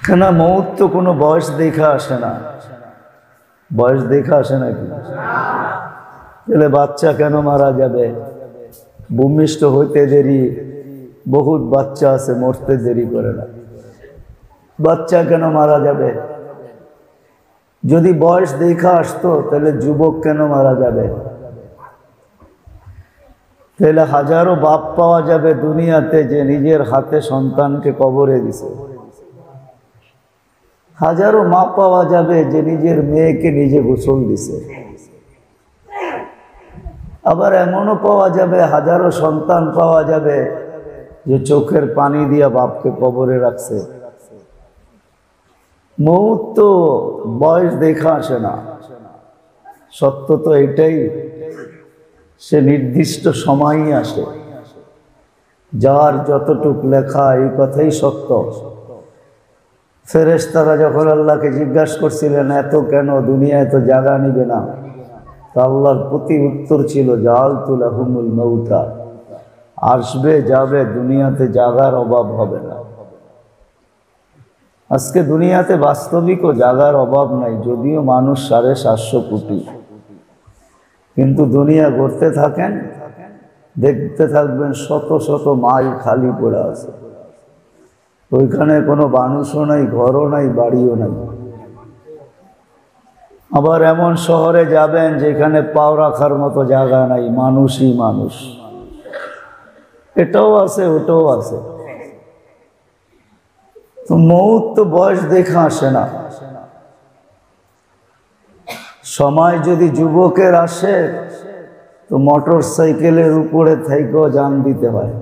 কেন মৌত তো কোনো বয়স দেখা আসে না, বয়স দেখা আসে নাকি? তাহলে বাচ্চা কেন মারা যাবে? ভূমিষ্ঠ হইতে দেরি, বহুত বাচ্চা আছে মরতে দেরি করে না, বাচ্চা কেন মারা যাবে? যদি বয়স দেখা আসতো তাহলে যুবক কেন মারা যাবে? তাহলে হাজারো বাপ পাওয়া যাবে দুনিয়াতে যে নিজের হাতে সন্তানকে কবরে দিছে, হাজারো মা পাওয়া যাবে যে নিজের মেয়েকে নিজে গোসল দিছে, আবার এমনও পাওয়া যাবে হাজারো সন্তান পাওয়া যাবে যে চোখের পানি দিয়া বাপকে কবরে রাখছে। মৌত তো বয়স দেখা আসে না, সত্য তো এটাই, সে নির্দিষ্ট সময়ই আসে, যার যতটুক লেখা এই কথাই সত্য। ফেরেশতারা যখন আল্লাহকে জিজ্ঞাসা করছিলেন এত কেন দুনিয়ায় তো জায়গা নিবে না, তা আল্লাহর প্রতি উত্তর ছিল জাআলতু লাহুমুল মাউতা, আসবে যাবে, দুনিয়াতে জায়গার অভাব হবে না। আজকে দুনিয়াতে বাস্তবিকও জায়গার অভাব নাই, যদিও মানুষ 750 কোটি, কিন্তু দুনিয়া ঘুরতে থাকেন দেখতে থাকবেন শত শত মাইল খালি পড়ে আছে, ওইখানে কোনো মানুষও নাই, ঘরও নাই, বাড়িও নাই। আবার এমন শহরে যাবেন যেখানে পাও রাখার মতো জায়গা নাই, মানুষই মানুষ, এটাও আছে ওটাও আছে। তো মৌত তো বয়স দেখা আসে না। সময় যদি যুবকের আসে তো মোটর সাইকেলের উপরে থেকেও জান দিতে হয়।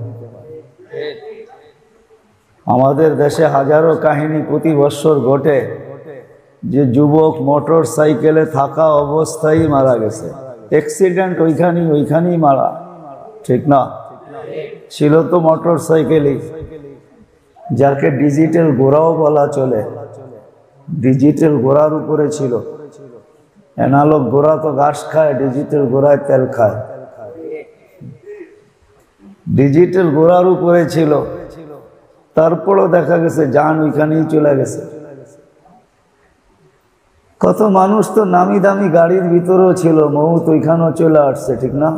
আমাদের দেশে হাজারো কাহিনী প্রতি বছর ঘটে যে যুবক মোটর সাইকেলে থাকা অবস্থায় মারা গেছে, অ্যাক্সিডেন্ট ওইখানেই মারা, ঠিক না? ছিল তো মোটর সাইকেলই, যাকে ডিজিটাল ঘোড়াও বলা চলে, ডিজিটাল ঘোড়ার উপরে ছিল। অ্যানালগ ঘোড়া তো ঘাস খায়, ডিজিটাল ঘোড়ায় তেল খায়। ডিজিটাল ঘোড়ার উপরে ছিল, তারপরও দেখা গেছে জান ওইখানেই চলে গেছে। কত মানুষ তো নামি দামি গাড়ির ভিতরেও ছিল, মৌত ওইখানেও চলে আসছে, ঠিক না?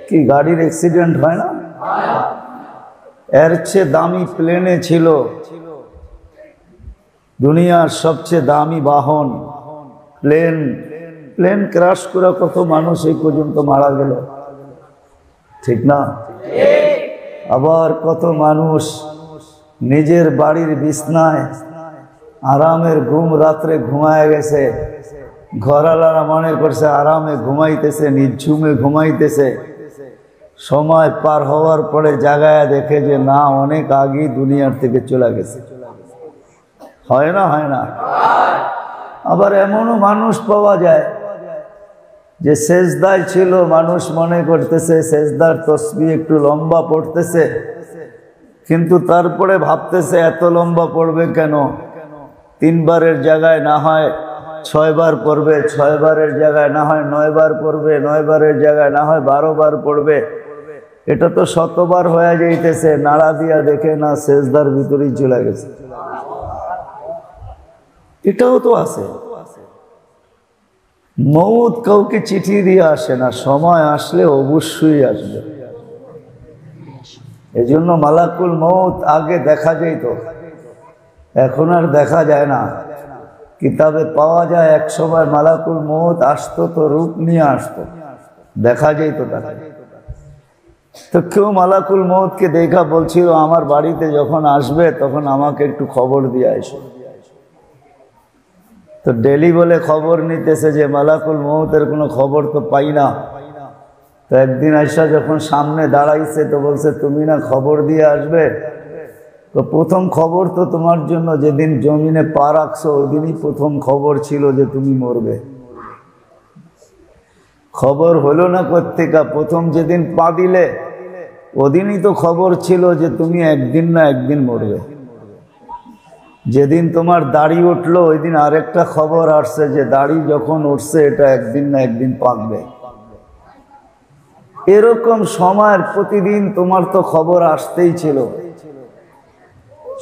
কি গাড়ির অ্যাক্সিডেন্ট হয় না? এর চেয়ে দামি প্লেনে ছিল, দুনিয়ার সবচেয়ে দামি বাহন প্লেন, প্লেন ক্রাশ করে কত মানুষ এই পর্যন্ত মারা গেল, ঠিক না? আবার কত মানুষ নিজের বাড়ির বিছনায় আরামের ঘুম রাত্রে ঘুমায় গেছে, ঘরওয়ালারা মনে করছে আরামে ঘুমাইতেছে, নিঝুমে ঘুমাইতেছে, সময় পার হওয়ার পরে জাগায় দেখে যে না, অনেক আগেই দুনিয়ার থেকে চলে গেছে। হয় না? হয় না? আবার এমনও মানুষ পাওয়া যায় যে সেজদায় ছিল, মানুষ মনে করতেছে সেজদার তসবিহ একটু লম্বা পড়তেছে, কিন্তু তারপরে ভাবতেছে এত লম্বা পড়বে কেন, 3 বারের জায়গায় না হয় 6 বার পড়বে, 6 বারের জায়গায় না হয় 9 বার পড়বে, 9 বারের জায়গায় না হয় 12 বার পড়বে। এটা তো 100 বার হয়ে যাইতেছে, নাড়া দিয়া দেখে না সেজদার ভিতরেই চলে গেছে। এটাও তো আছে। মৌত কাউকে চিঠি দিয়ে আসে না, সময় আসলে অবশ্যই আসবে। এজন্য মালাকুল মৌত আগে দেখা যেত, এখন আর দেখা যায় না। কিতাবে পাওয়া যায় এক সময় মালাকুল মৌত আসতো তো রূপ নিয়ে আসতো, দেখা যেত তাকে। তো কেউ মালাকুল মৌতকে দেখা বলছিল আমার বাড়িতে যখন আসবে তখন আমাকে একটু খবর দিয়ে আসো। তো ডেলি বলে খবর নিতেছে যে মালাকুল মৌতের কোনো খবর তো পাই না। তো একদিন আইসা যখন সামনে দাঁড়াইছে তো বলছে তুমি না খবর দিয়ে আসবে, তো প্রথম খবর তো তোমার জন্য যেদিন জমিনে পা রাখছো ওই দিনই প্রথম খবর ছিল যে তুমি মরবে। খবর হলো না কোত্থেকে, প্রথম যেদিন পা দিলে ওদিনই তো খবর ছিল যে তুমি একদিন না একদিন মরবে। যেদিন তোমার দাড়ি উঠলো ওই দিন আরেকটা খবর আসছে যে দাড়ি যখন উঠছে এটা একদিন না একদিন পাকবে। এরকম সময়ের প্রতিদিন তোমার তো খবর আসতেই ছিল।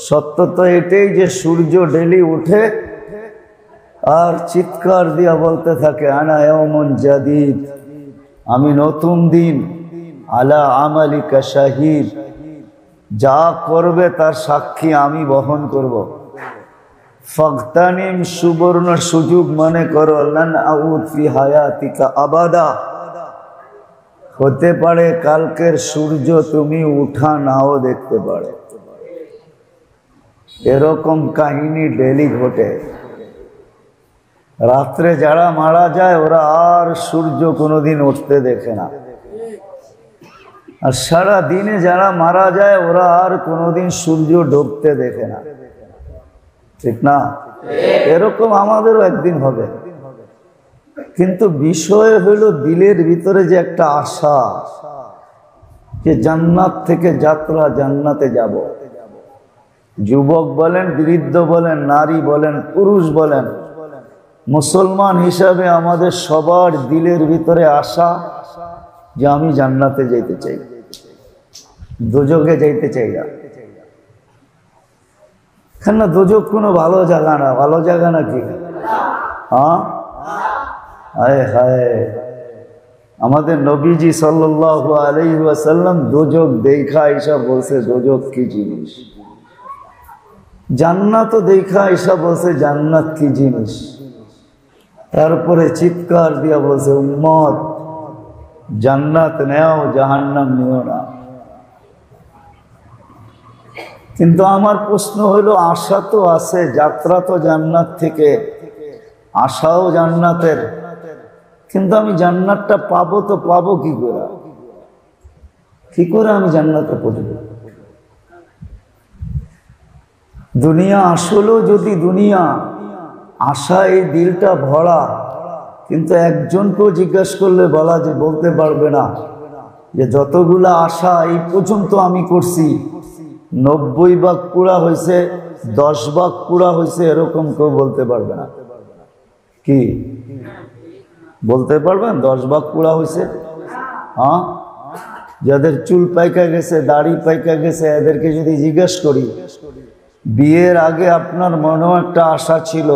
সত্য তো এটাই যে সূর্য ডেলি উঠে আর চিৎকার দিয়া বলতে থাকে আনা ইয়াউমুন জাদীদ, আমি নতুন দিন, আলা আমালিকা শাহিদ, যা করবে তার সাক্ষী আমি বহন করব। ফাগতানিম, সুবর্ণ সুযোগ মনে করো, লান আউদ ফি হায়াতিকা আবাদা, হতে পারে কালকের সূর্য তুমি উঠা নাও দেখতে পারো। এরকম কাহিনী ডেলি ঘটে। রাত্রে যারা মারা যায় ওরা আর সূর্য কোনোদিন উঠতে দেখে না, আর সারা দিনে যারা মারা যায় ওরা আর কোনোদিন সূর্য ডুবতে দেখে না, ঠিক না? এরকম আমাদেরও একদিন হবে। কিন্তু বিষয় হলো দিলের ভিতরে যে একটা আশা যে জান্নাত থেকে যাত্রা, জান্নাতে যাব। যুবক বলেন, বৃদ্ধ বলেন, নারী বলেন, পুরুষ বলেন, মুসলমান হিসাবে আমাদের সবার দিলের ভিতরে আশা যে আমি জান্নাতে যাইতে চাই, দোজখে যাইতে চাই না। কেন দোজখ কোনো ভালো জায়গা না, ভালো জায়গা নাকি? হ্যাঁ, হায় হায়, আমাদের নবীজি সাল্লাল্লাহু আলাইহি ওয়াসাল্লাম দোজখ দেখা এসব বলছে দোজখ কি জিনিস, জান্নাত দেখা এসব বলছে জান্নাত কি জিনিস। তারপরে চিৎকার দিয়া বলছে উম্মত জান্নাত নেও, জাহান্নাম নিও না। কিন্তু আমার প্রশ্ন হলো, আশা তো আছে, যাত্রা তো জান্নাত থেকে, আশাও জান্নাতের, কিন্তু আমি জান্নাতটা পাবো তো পাবো কি করে? কি করে আমি জান্নাতে পৌঁছবো? দুনিয়া আসলেও যদি দুনিয়া আশা এই দিলটা ভরা, কিন্তু একজনকেও জিজ্ঞেস করলে বলতে পারবে না যে যতগুলা আশা এই পর্যন্ত আমি করছি 90 ভাগ পুরা হয়েছে, 10 ভাগ পুরা হয়েছে, এরকম কেউ বলতে পারবে না। কি বলতে পারবেন 10 ভাগ পুরা হয়েছে? হ্যাঁ, যাদের চুল পাইকা গেছে, দাড়ি পাইকা গেছে, এদেরকে যদি জিজ্ঞেস করি বিয়ের আগে আপনার মনেও একটা আশা ছিল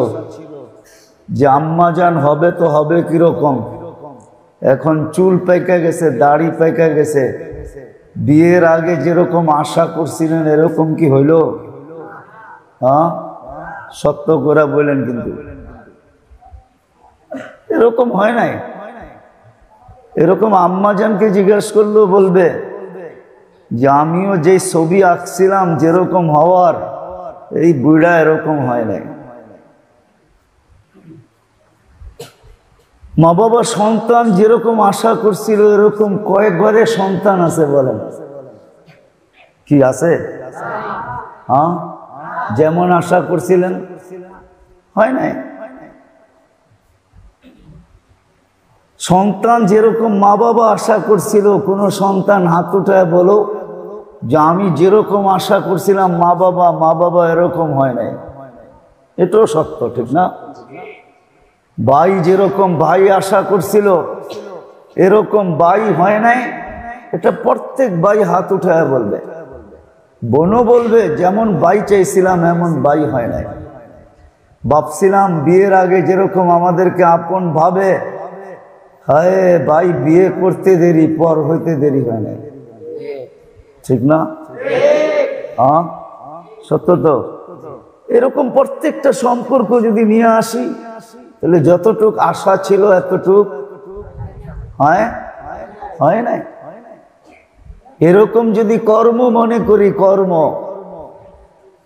যে আম্মাজান হবে তো হবে কিরকম, এখন চুল পাইকা গেছে, দাড়ি পাইকা গেছে, বিয়ের আগে যেরকম আশা করছিলেন এরকম কি হইল? হ্যাঁ, সত্য করে বলেন, কিন্তু এরকম হয় নাই। এরকম আম্মাজানকে জিজ্ঞেস করলেও বলবে যে আমিও যে ছবি আঁকছিলাম যেরকম হওয়ার, এই বুড়া এরকম হয় নাই। মা বাবা সন্তান যেরকম আশা করছিল এরকম কয়েক ঘরে সন্তান আছে বলেন? কি আছে? হ্যাঁ, যেমন আশা করছিলেন হয় নাই। সন্তান যেরকম মা বাবা আশা করছিল, কোনো সন্তান হাত উঠায় বলো যে আমি যেরকম আশা করছিলাম মা বাবা এরকম হয় নাই। এটাও সত্য, ঠিক না? ভাই যেরকম ভাই আশা করছিল এরকম ভাই হয় নাই, এটা প্রত্যেক ভাই হাত উঠায় বলবে। বোনও বলবে যেমন ভাই চাইছিলাম এমন ভাই হয় নাই। ভাবছিলাম বিয়ের আগে যেরকম আমাদেরকে আপন ভাবে, হায় ভাই বিয়ে করতে দেরি, পর হইতে দেরি হয় নাই, ঠিক না? হ্যাঁ, সত্য তো। এরকম প্রত্যেকটা সম্পর্ক যদি নিয়ে আসি তাহলে যতটুক আশা ছিল এতটুক হয় নাই। এরকম যদি কর্ম মনে করি, কর্ম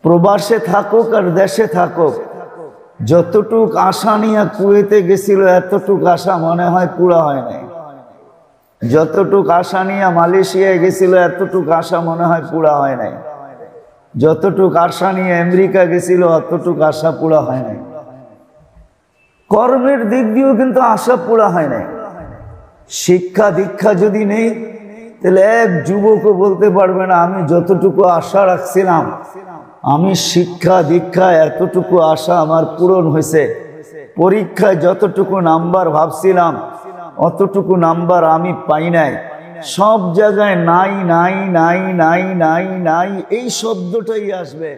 প্রবাসে থাকুক আর দেশে থাকুক, যতটুক আশা নিয়ে কুয়েতে গেছিল এতটুক আশা মনে হয় পুরা হয় নাই। যতটুক আশা নিয়ে মালয়েশিয়ায় গেছিল এতটুক আশা মনে হয় পুরা হয় নাই। যতটুক আশা নিয়ে আমেরিকা গেছিল অতটুক আশা পুরা হয় নাই। কর্মের দিক দিয়েও কিন্তু আশা পুরা হয় নাই। শিক্ষা দীক্ষা যদি নেই তাহলে এক যুবকও বলতে পারবে না আমি যতটুকু আশা রাখছিলাম, আমি শিক্ষা দীক্ষা এতটুকু আশা আমার পূরণ হয়েছে, পরীক্ষায় যতটুকু নাম্বার ভাবছিলাম অতটুকু নাম্বার আমি পাই নাই। সব জায়গায় নাই নাই নাই নাই নাই নাই এই শব্দটাই আসবে।